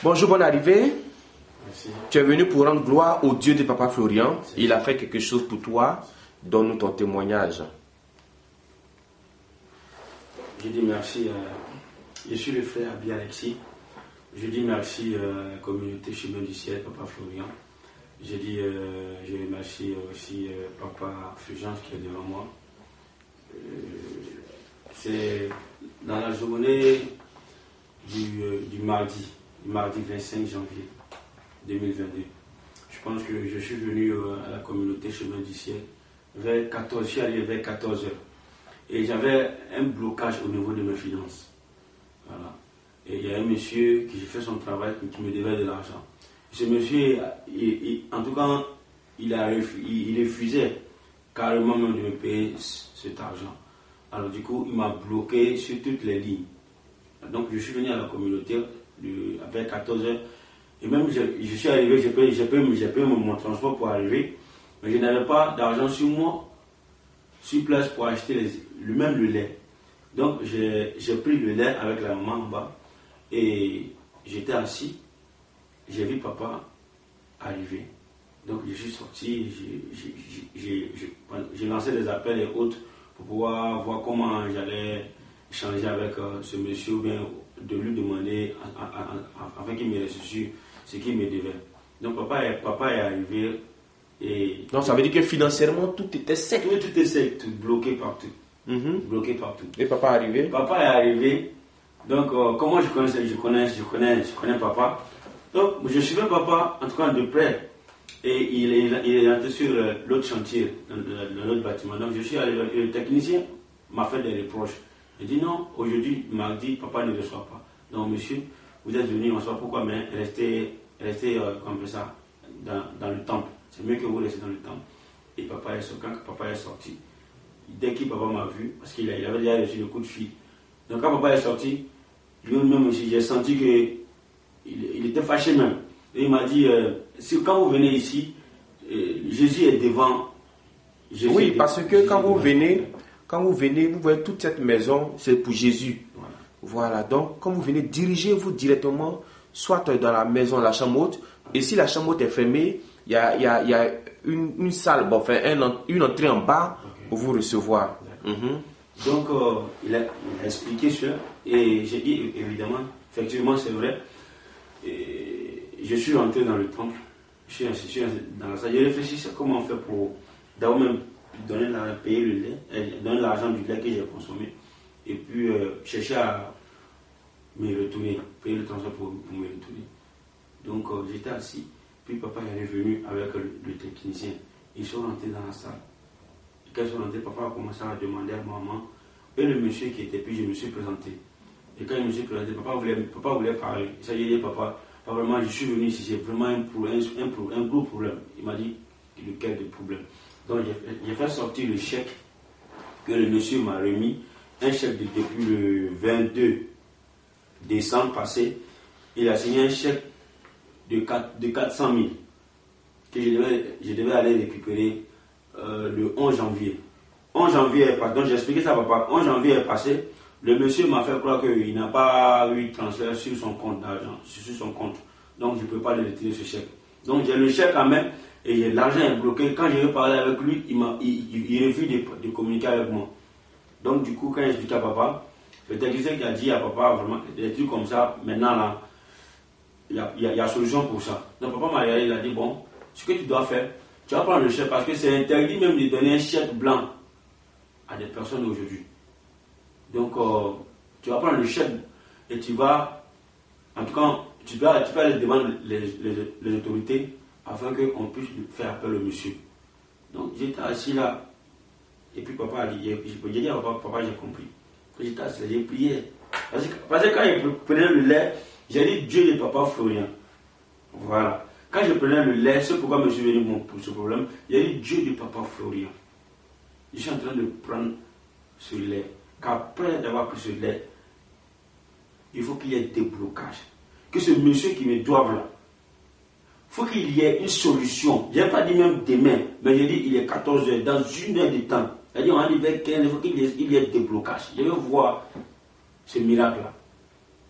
Bonjour, bonne arrivée. Merci. Tu es venu pour rendre gloire au Dieu de Papa Florian. Merci. Il a fait quelque chose pour toi. Donne-nous ton témoignage. Je dis merci. Je suis le frère Abi Alexis. Je dis merci à la communauté Chemin du Ciel, Papa Florian. Je remercie aussi Papa Fulgence qui est devant moi. C'est dans la journée du mardi 25 janvier 2022. Je pense que je suis venu à la communauté Chemin du Ciel vers 14h, je suis arrivé vers 14h. Et j'avais un blocage au niveau de mes finances. Voilà. Et il y a un monsieur qui fait son travail qui me devait de l'argent. Ce monsieur, en tout cas, il refusait carrément même de me payer cet argent. Alors du coup, il m'a bloqué sur toutes les lignes. Donc je suis venu à la communauté vers 14h. Et même je suis arrivé, j'ai payé mon transport pour arriver. Mais je n'avais pas d'argent sur moi, sur place pour acheter le lait. Donc j'ai pris le lait avec la maman en bas. Et j'étais assis. J'ai vu papa arriver. Donc je suis sorti, j'ai lancé des appels et autres pour pouvoir voir comment j'allais échanger avec ce monsieur ou bien de lui demander afin qu'il me restitue ce qu'il me devait. Donc papa est arrivé et... Donc ça veut dire que financièrement tout était sec. Tout était sec, tout bloqué partout. Bloqué partout. Et papa est arrivé. Papa est arrivé. Donc comment je connais papa. Donc je suivais papa en tout cas de près. Et il est rentré sur l'autre chantier, dans l'autre bâtiment. Donc je suis allé, le technicien m'a fait des reproches. Il dit non, aujourd'hui, mardi, papa ne reçoit pas. Donc monsieur, vous êtes venu, on ne sait pas pourquoi, mais restez comme ça, dans le temple. C'est mieux que vous restez dans le temple. Et papa est sorti. Quand papa est sorti, dès que papa m'a vu, parce qu'il avait déjà reçu le coup de fil. Donc quand papa est sorti, lui-même aussi, j'ai senti qu'il était fâché même. Et il m'a dit, quand vous venez ici, Jésus est devant. Oui, parce que quand vous venez, vous voyez toute cette maison, c'est pour Jésus. Voilà. Donc, quand vous venez, dirigez-vous directement, soit dans la maison, la chambre haute. Et si la chambre haute est fermée, il y a une salle, une entrée en bas pour vous recevoir. Donc, il a expliqué ça. Et j'ai dit, évidemment, effectivement, c'est vrai. Et je suis rentré dans le temple. Je suis assis dans la salle. J'ai réfléchi à comment on fait pour d'abord même payer le lait, donner l'argent du lait que j'ai consommé. Et puis chercher à me retourner, payer le transport pour me retourner. Donc j'étais assis. Puis papa est revenu avec le technicien. Ils sont rentrés dans la salle. Et quand ils sont rentrés, papa a commencé à demander à maman. Et le monsieur qui était, puis je me suis présenté. Et quand je me suis présenté, papa voulait parler. Ça y est, papa, vraiment, je suis venu ici, j'ai vraiment un gros problème. Il m'a dit, lequel de problème. Donc j'ai fait sortir le chèque que le monsieur m'a remis. Un chèque depuis le 22 décembre passé. Il a signé un chèque de 400 000 que je devais aller récupérer le 11 janvier. 11 janvier, pardon, j'ai expliqué ça à papa. 11 janvier est passé. Le monsieur m'a fait croire qu'il n'a pas eu transfert sur son compte d'argent, sur son compte. Donc je ne peux pas le retirer ce chèque. Donc j'ai le chèque en main et l'argent est bloqué. Quand je vais parler avec lui, il refuse de communiquer avec moi. Donc du coup, quand j'explique à papa, le technicien qui a dit à papa vraiment des trucs comme ça, maintenant là, il y a solution pour ça. Donc papa m'a regardé, il a dit bon, ce que tu dois faire, tu vas prendre le chèque parce que c'est interdit même de donner un chèque blanc à des personnes aujourd'hui. Donc, tu vas prendre le chèque et tu vas, en tout cas, tu peux aller devant les autorités afin qu'on puisse faire appel au monsieur. Donc, j'étais assis là. Et puis, papa a dit, j'ai dit à papa, j'ai compris. J'étais assis là, j'ai prié. Parce que quand je prenais le lait, j'ai dit Dieu de papa Florian. Voilà. Quand je prenais le lait, c'est pourquoi je suis venu pour ce problème. J'ai dit Dieu de papa Florian. Je suis en train de prendre ce lait. Qu'après d'avoir pris ce lait, il faut qu'il y ait des blocages. Que ce monsieur qui me doive là, il faut qu'il y ait une solution. Je n'ai pas dit même demain, mais j'ai dit il est 14 heures, dans une heure de temps. C'est-à-dire on arrive vers 15, il faut qu'il y ait des blocages. Je veux voir ce miracle là.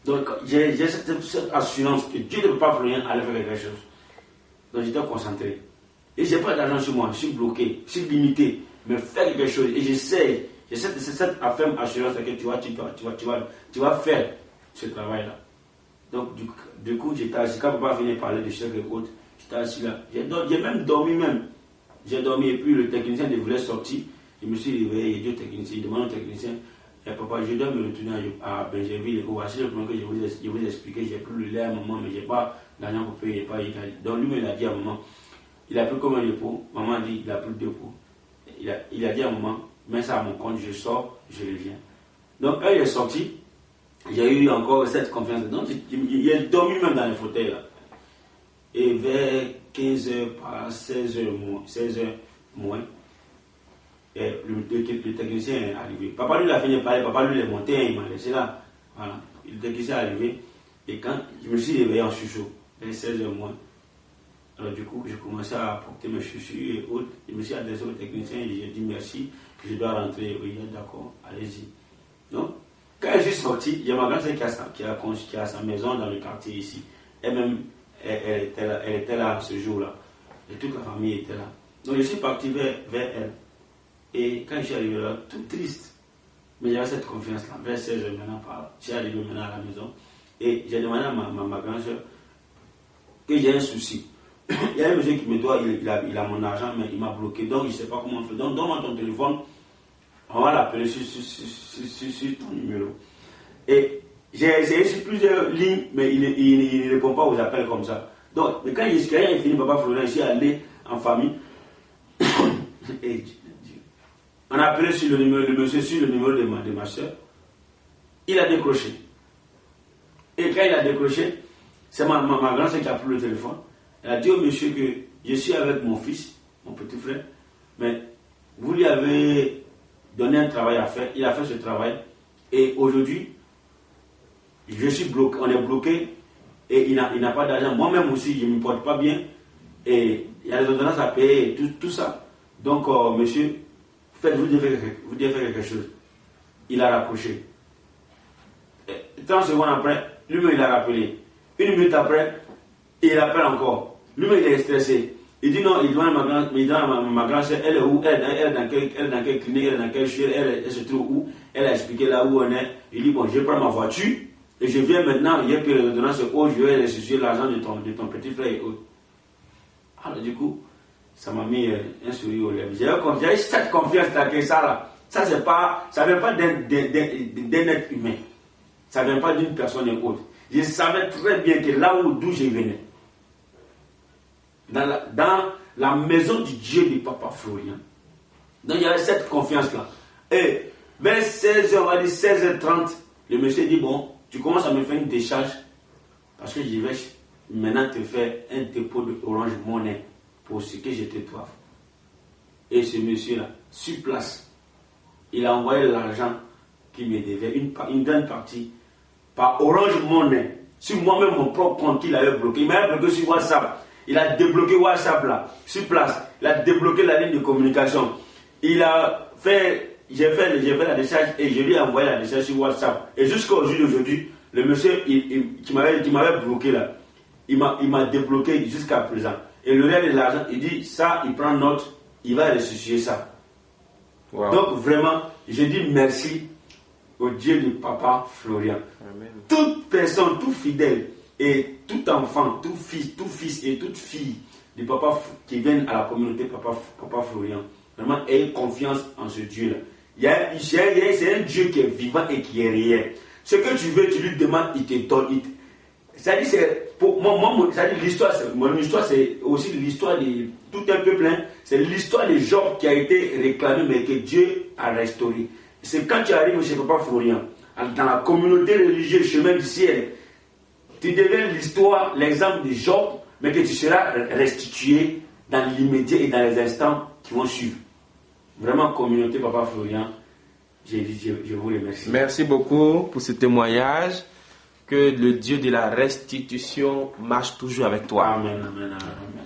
Donc, j'ai cette assurance que Dieu de Papa Florian allait faire quelque chose. Donc, j'étais concentré. Et je n'ai pas d'argent sur moi, je suis bloqué, je suis limité. Mais faire quelque chose. Et j'essaie. J'ai cette ferme assurance que tu vas faire ce travail-là. Donc, du coup, j'étais assis. Quand papa venait parler de chèque et autres, j'étais assis là. J'ai même dormi même. J'ai dormi et puis le technicien voulait sortir. Je me suis réveillé, il dit au technicien, il demande au technicien, papa, je dois me retourner à Benjerville. Voici le plan que je vous expliquer. J'ai pris le lait à maman, mais je n'ai pas d'argent pour payer. Donc lui, il a dit à maman, il a pris comme un dépôt. Maman a dit, il a pris le dépôt. Il a dit à maman, mets ça à mon compte, je sors, je reviens. Donc quand il est sorti, j'ai eu encore cette confiance. Donc il a dormi même dans le fauteuil là. Et vers 15h, par 16h moins, et le technicien est arrivé. Papa lui, il a fini de parler, papa lui, il est monté, il m'a laissé là. Voilà. Le technicien est arrivé. Et quand je me suis réveillé en chuchot, vers 16h moins, alors du coup, j'ai commencé à porter mes chaussures et autres. Je me suis adressé au technicien et j'ai dit merci, que je dois rentrer. Oui, d'accord, allez-y. Donc, quand je suis sorti, il y a ma grand-sœur qui a sa maison dans le quartier ici. Elle-même, elle était là ce jour-là. Et toute la famille était là. Donc, je suis parti vers elle. Et quand je suis arrivé là, tout triste. Mais j'avais cette confiance-là. Vers 16h maintenant, je suis arrivé maintenant à la maison. Et j'ai demandé à ma grand-sœur que j'ai un souci. Il y a un monsieur qui me doit, il a mon argent, mais il m'a bloqué. Donc, je ne sais pas comment on fait. Donc, donne-moi ton téléphone. On va l'appeler sur ton numéro. Et j'ai essayé sur plusieurs lignes, mais il ne répond pas aux appels comme ça. Donc, mais quand il est fini, Papa Florian, je suis allé en famille. Et on a appelé sur le monsieur sur le numéro de ma soeur. Il a décroché. Et quand il a décroché, c'est ma grand-sœur qui a pris le téléphone. Elle a dit au monsieur que je suis avec mon fils, mon petit frère, mais vous lui avez donné un travail à faire. Il a fait ce travail. Et aujourd'hui, je suis bloqué, on est bloqué et il n'a pas d'argent. Moi-même aussi, je ne me porte pas bien. Et il y a des ordonnances à payer et tout ça. Donc, monsieur, vous devez faire quelque chose. Il a raccroché. 30 secondes après, lui-même il a rappelé. Une minute après, il appelle encore. Lui-même il est stressé. Il dit non, il demande à ma grand-sœur, elle est où? Elle est dans quelle clinique, elle est dans quelle chute, elle se trouve où? Elle a expliqué là où on est. Il dit bon, je prends ma voiture et je viens maintenant, il y a pris les ordonnances, je vais restituer l'argent de ton petit frère et autres. Alors du coup, ça m'a mis un sourire aux lèvres. J'avais cette confiance-là que ça là. Ça ne vient pas d'un être humain. Ça ne vient pas d'une personne et autre. Je savais très bien que là d'où je venais, dans la maison du Dieu du Papa Florian. Donc il y avait cette confiance-là. Et vers 16h, on va dire 16h30, le monsieur dit bon, tu commences à me faire une décharge parce que je vais maintenant te faire un dépôt de Orange Money pour ce que je te dois. Et ce monsieur-là, sur place, il a envoyé l'argent qu'il me devait, une grande partie, par Orange Money, sur moi-même mon propre compte qu'il avait bloqué. Il m'avait bloqué sur WhatsApp. Il a débloqué WhatsApp là, sur place. Il a débloqué la ligne de communication. J'ai fait la décharge et je lui ai envoyé la décharge sur WhatsApp. Et jusqu'au jour d'aujourd'hui, le monsieur qui m'avait bloqué là, il m'a débloqué jusqu'à présent. Et le reste de l'argent, il dit ça, il prend note, il va ressusciter ça. Wow. Donc vraiment, je dis merci au Dieu du Papa Florian. Amen. Toute personne, tout fidèle et tout enfant, tout fils et toute fille du Papa qui viennent à la communauté Papa Florian, vraiment ayez confiance en ce Dieu-là. C'est un Dieu qui est vivant et qui est réel. Ce que tu veux, tu lui demandes, il te donne. C'est-à-dire, mon histoire, c'est aussi l'histoire de tout un peuple. C'est l'histoire de Job qui a été réclamé, mais que Dieu a restauré. C'est quand tu arrives chez Papa Florian, dans la communauté religieuse Chemin du Ciel, tu deviens l'histoire, l'exemple de Job, mais que tu seras restitué dans l'immédiat et dans les instants qui vont suivre. Vraiment, communauté Papa Florian, je vous remercie. Merci beaucoup pour ce témoignage. Que le Dieu de la restitution marche toujours avec toi. Amen, amen, amen.